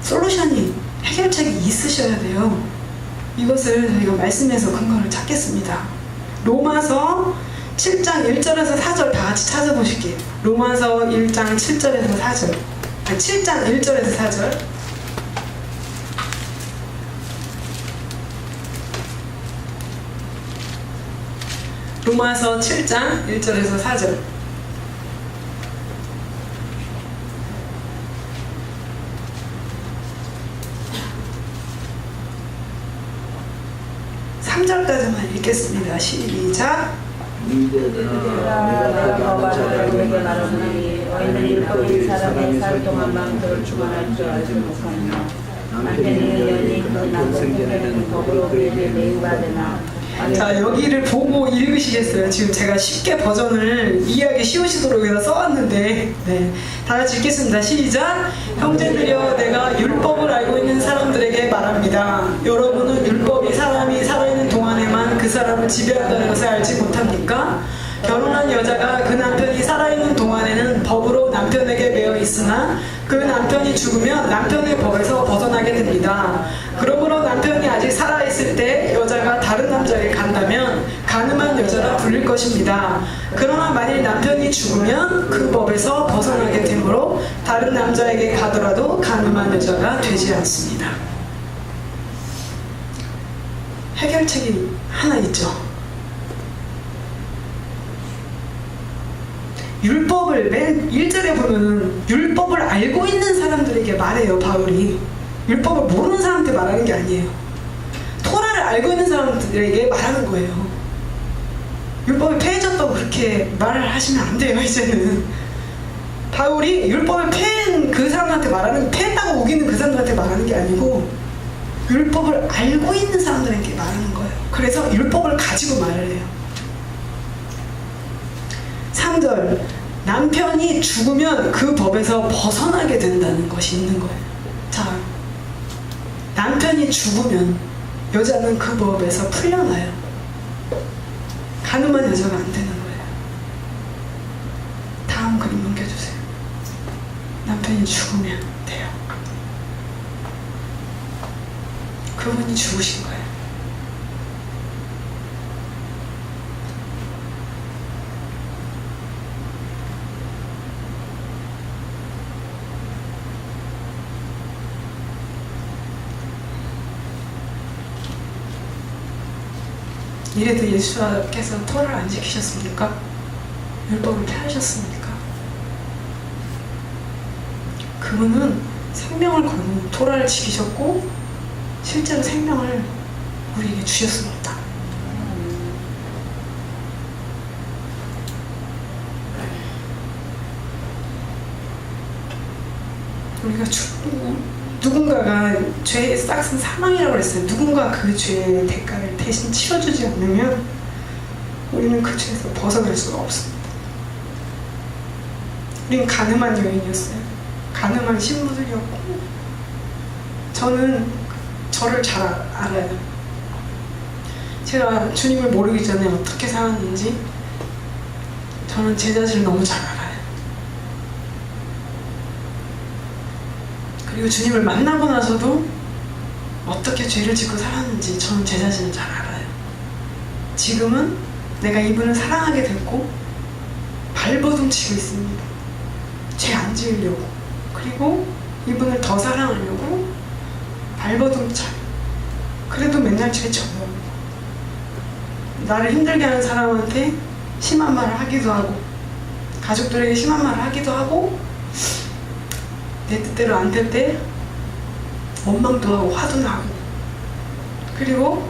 솔루션이, 해결책이 있으셔야 돼요. 이것을 저희가 말씀에서 근거를 찾겠습니다. 로마서 7장 1절에서 4절 다 같이 찾아보실게요. 로마서 1장 7절에서 4절. 7장 1절에서 4절. 로마서 7장 1절에서 4절. (3절까지만) 읽겠습니다. 시작. 내가 거바를 내게 말하노니 너희는 율법이 사람의 살 동안 마음대로 주관할 줄 알지 못하느냐. 남편이 여인이 그 남편에게는 법으로 그에게 매우가 되나. 자, 여기를 보고 읽으시겠어요? 지금 제가 쉽게 버전을 이해하기 쉬우시도록 여기다 써왔는데, 네, 다 같이 읽겠습니다. 시작. 형제들이여, 내가 율법을 알고 있는 사람들에게 말합니다. 여러분은 율법이 사람이 살아있는 동안에만 그 사람을 지배한다는 것을 알지 못합니까? 결혼한 여자가 그 남편이 살아있는 동안에는 법으로 남편에게 매여 있으나 그 남편이 죽으면 남편의 법에서 벗어나게 됩니다. 그러므로 남편이 아직 살아있을 때 여자가 다른 남자에게 간다면 간음한 여자라 불릴 것입니다. 그러나 만일 남편이 죽으면 그 법에서 벗어나게 되므로 다른 남자에게 가더라도 간음한 여자가 되지 않습니다. 해결책이 하나 있죠. 율법을 맨 1절에 보면은 율법을 알고 있는 사람들에게 말해요. 바울이 율법을 모르는 사람한테 말하는 게 아니에요. 토라를 알고 있는 사람들에게 말하는 거예요. 율법이 폐해졌다고 그렇게 말을 하시면 안 돼요. 이제는 바울이 율법을 폐한 그 사람한테 말하는, 폐했다고 우기는 그 사람들한테 말하는 게 아니고 율법을 알고 있는 사람들에게 말하는 거예요. 그래서 율법을 가지고 말을 해요. 3절, 남편이 죽으면 그 법에서 벗어나게 된다는 것이 있는 거예요. 자, 남편이 죽으면 여자는 그 법에서 풀려나요. 간음한 여자가 안 되는 거예요. 다음 그림 넘겨주세요. 남편이 죽으면 돼요. 그분이 죽으신 거예요. 이래도 예수께서 토라를 안 지키셨습니까? 율법을 폐하셨습니까? 그분은 생명을 걸고 토라를 지키셨고 실제로 생명을 우리에게 주셨습니다. 우리가 누군가가 죄의 싹은 사망이라고 그랬어요. 누군가 그 죄의 대가를 대신 치러주지 않으면 우리는 그 죄에서 벗어날 수가 없습니다. 우리는 가늠한 여인이었어요. 가늠한 신부들이었고, 저는 저를 잘 알아요. 제가 주님을 모르기 전에 어떻게 살았는지 저는 제 자신을 너무 잘 알아요. 그리고 주님을 만나고 나서도 어떻게 죄를 짓고 살았는지 저는 제 자신을 잘 알아요. 지금은 내가 이분을 사랑하게 됐고 발버둥 치고 있습니다. 죄 안 지으려고, 그리고 이분을 더 사랑하려고 발버둥 쳐요. 그래도 맨날 죄 져요. 나를 힘들게 하는 사람한테 심한 말을 하기도 하고, 가족들에게 심한 말을 하기도 하고, 내 뜻대로 안 될 때 원망도 하고 화도 나고, 그리고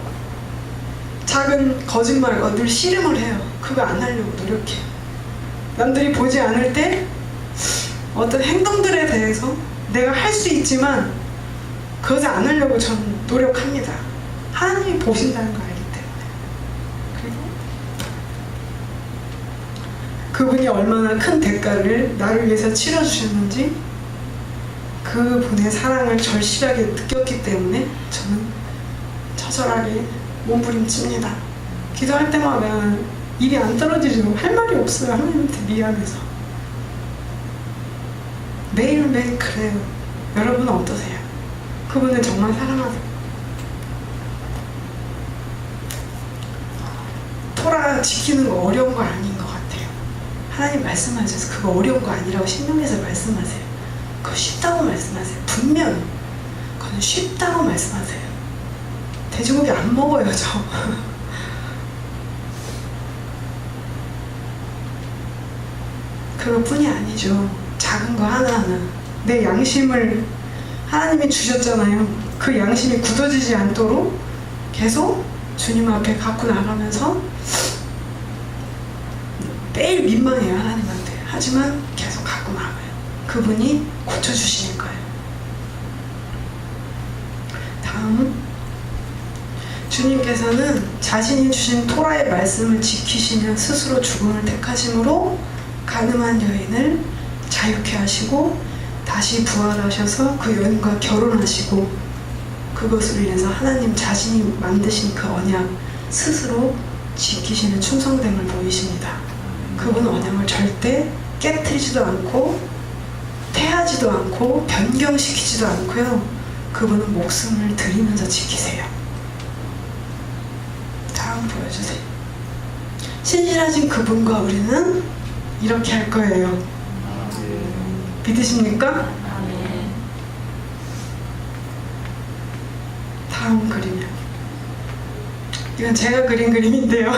작은 거짓말, 늘 씨름을 해요. 그거 안 하려고 노력해요. 남들이 보지 않을 때 어떤 행동들에 대해서 내가 할 수 있지만 그것을 안 하려고 저는 노력합니다. 하나님이 보신다는 걸 알기 때문에. 그리고 그분이 얼마나 큰 대가를 나를 위해서 치러주셨는지, 그분의 사랑을 절실하게 느꼈기 때문에 저는 처절하게 몸부림칩니다. 기도할 때마다 일이 안 떨어지죠. 할 말이 없어요. 하나님한테 미안해서. 매일매일 그래요. 여러분은 어떠세요? 그분을 정말 사랑하세요? 토라 지키는 거 어려운 거 아닌 것 같아요. 하나님 말씀하셔서 그거 어려운 거 아니라고 신명에서 말씀하세요. 그거 쉽다고 말씀하세요. 분명히 그건 쉽다고 말씀하세요. 돼지고기 안 먹어요, 저. 그것뿐이 아니죠. 작은 거 하나하나 내 양심을 하나님이 주셨잖아요. 그 양심이 굳어지지 않도록 계속 주님 앞에 갖고 나가면서 매일 민망해요, 하나님한테. 하지만 계속 갖고 나가요. 그분이 고쳐주시는 거예요. 다음은 주님께서는 자신이 주신 토라의 말씀을 지키시며 스스로 죽음을 택하심으로 가늠한 여인을 자유케 하시고 다시 부활하셔서 그 여인과 결혼하시고, 그것으로 인해서 하나님 자신이 만드신 그 언약 스스로 지키시는 충성됨을 보이십니다. 그분 언약을 절대 깨트리지도 않고 패하지도 않고 변경시키지도 않고요. 그분은 목숨을 드리면서 지키세요. 다음 보여주세요. 신실하신 그분과 우리는 이렇게 할 거예요. 믿으십니까? 다음 그림이요. 이건 제가 그린 그림인데요.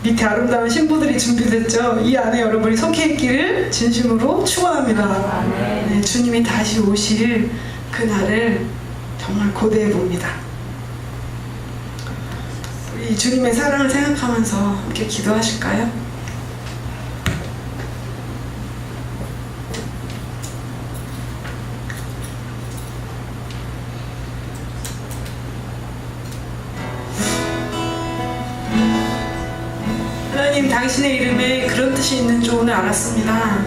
밑에 아름다운 신부들이 준비됐죠. 이 안에 여러분이 속해 있기를 진심으로 축원합니다. 네, 주님이 다시 오실 그날을 정말 고대해 봅니다. 우리 주님의 사랑을 생각하면서 함께 기도하실까요? 하나님, 당신의 이름에 그런 뜻이 있는 줄 오늘 알았습니다.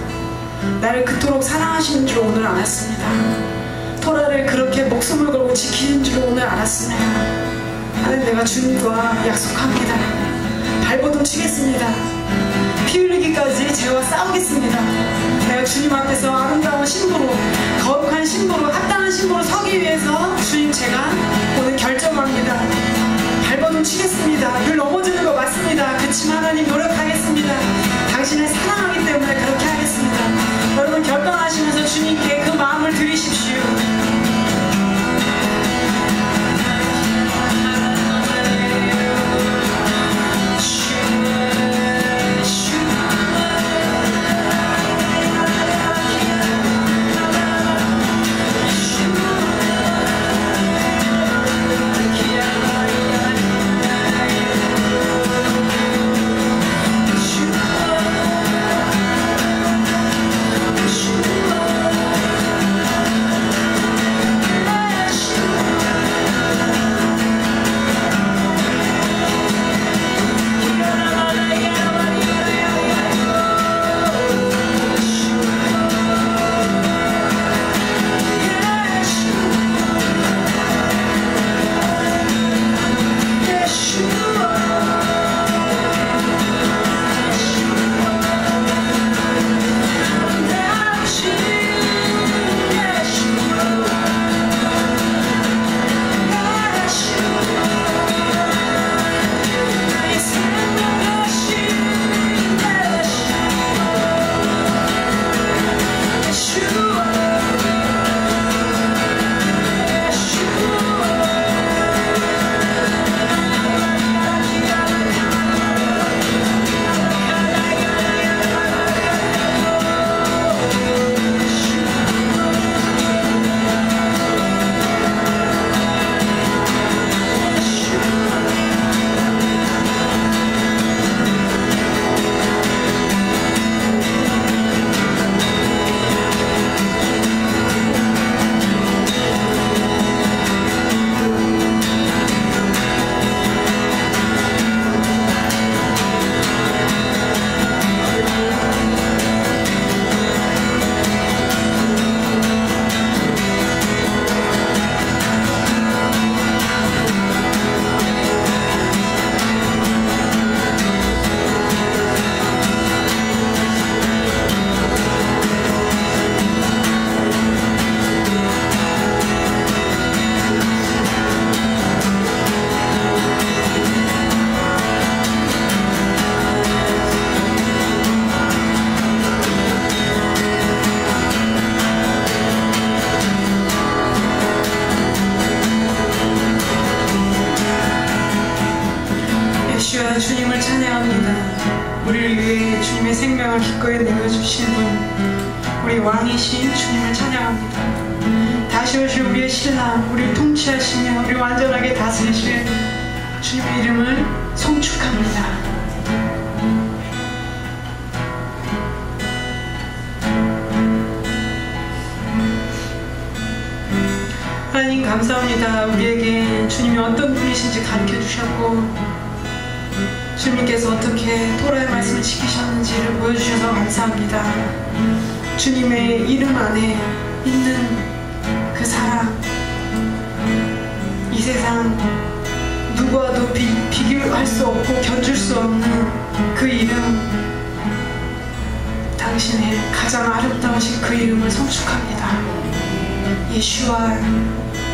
나를 그토록 사랑하시는 줄 오늘 알았습니다. 토라를 그렇게 목숨을 걸고 지키는 줄 오늘 알았습니다. 하나님, 내가 주님과 약속합니다. 발버둥 치겠습니다. 피 흘리기까지 죄와 싸우겠습니다. 내가 주님 앞에서 아름다운 신부로, 거룩한 신부로, 합당한 신부로 서기 위해서 주님, 제가 오늘 결정합니다. 발버둥 치겠습니다. 늘 넘어지는 거 맞습니다. 그렇지만 하나님, 노력하겠습니다. 당신을 사랑하기 때문에 그렇게 하겠습니다. 여러분, 결단하시면서 주님께 그 마음을 드리십시오. 주님의 생명을 기꺼이 내어주시는 우리 왕이신 주님을 찬양합니다. 다시 오실 우리의 신랑, 우리를 통치하시며 우리 완전하게 다스리실 주님의 이름을 송축합니다. 하나님 감사합니다. 우리에게 주님이 어떤 분이신지 가르쳐 주셨고 주님께서 어떻게 토라의 말씀을 지키셨는지를 보여주셔서 감사합니다. 주님의 이름 안에 있는 그 사랑, 이 세상 누구와도 비교할 수 없고 견줄 수 없는 그 이름, 당신의 가장 아름다우신 그 이름을 성축합니다. 예수와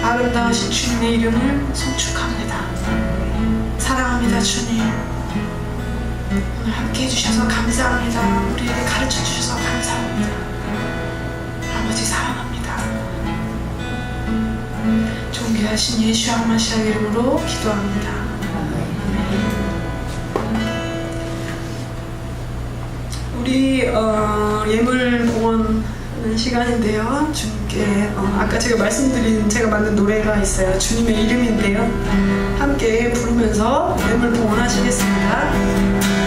아름다우신 주님의 이름을 송축합니다. 사랑합니다. 주님, 오늘 함께 해주셔서 감사합니다. 우리에게 가르쳐 주셔서 감사합니다. 아버지 사랑합니다. 존귀하신 예수 하마시아 이름으로 기도합니다. 우리 예물 봉헌 시간인데요. 주님께 아까 제가 말씀드린 제가 만든 노래가 있어요. 주님의 이름인데요. 함께 부르면서 예물 봉헌하시겠습니다.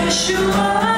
Yeshua